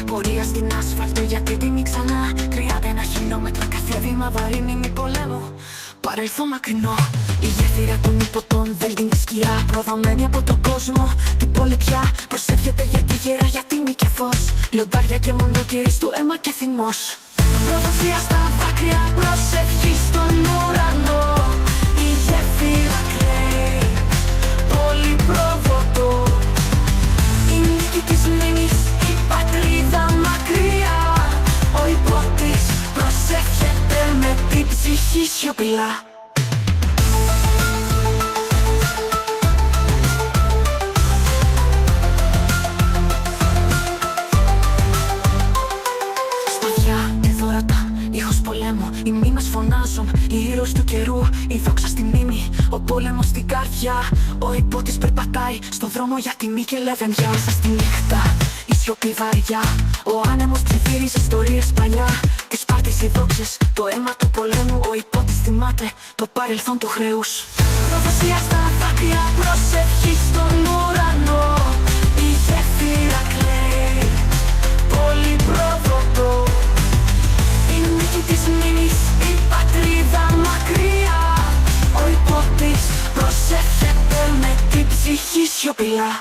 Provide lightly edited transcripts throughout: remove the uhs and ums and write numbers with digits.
πορεία στην άσφαλτο γιατί τιμή ξανά. 31 χιλιόμετρα κάθε βήμα βαρύνει μη πολέμο. Παρελθόν μακρινό, η γέφυρα των υποτών δεν την σκιά. Προδομένη από τον κόσμο, την πόλη πια προσεύχεται για τη γέρα, για τιμή και φως. Λιοντάρια και μονοκύρης του αίμα και θυμός. Προδοσία στα δάκρυα, προσευχή στον ουρανό. Η γέφυρα κλαίει, πολύ προδοτό. Η νίκη της μνήμης, η πατρίδα μακριά. Ο υπότης προσεύχεται με την ψυχή σιωπηλά. Οι μνήμες φωνάζουν, οι ήρωες του καιρού, η δόξα στη μνήμη, ο πόλεμος στην καρδιά. Ο υπότης περπατάει στο δρόμο για τιμή και λεβενδιά. Μέσα στη νύχτα, η σιωπή βαριά, ο άνεμος ψιθύριζε ιστορίες παλιά. Τις Σπάρτης οι δόξες, το αίμα του πολέμου. Ο υπότης θυμάται το παρελθόν του χρέους. Προδοσία στα δάκρυα, προσευχή στον ουρανό. Η γέφυρα κλαίει, πολύ προδοτό. Η νίκη της μνήμης, η πατρίδα μακριά. Ο υπότης προσεύχεται με την ψυχή σιωπηλά.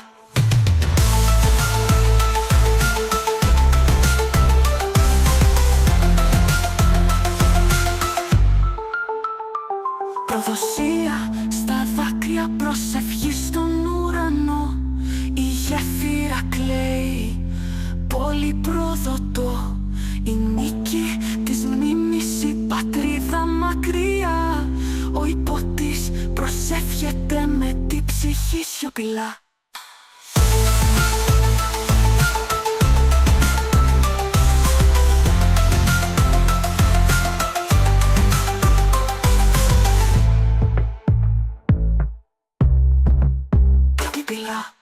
Προδοσία στα δάκρυα, προσευχή στον ουρανό. Η γέφυρα κλαίει, πολύ προδοτό. Η νίκη της μνήμης, η πατρίδα μακριά. Ο υπότης προσεύχεται με την ψυχή σιωπηλά. Σιωπηλά.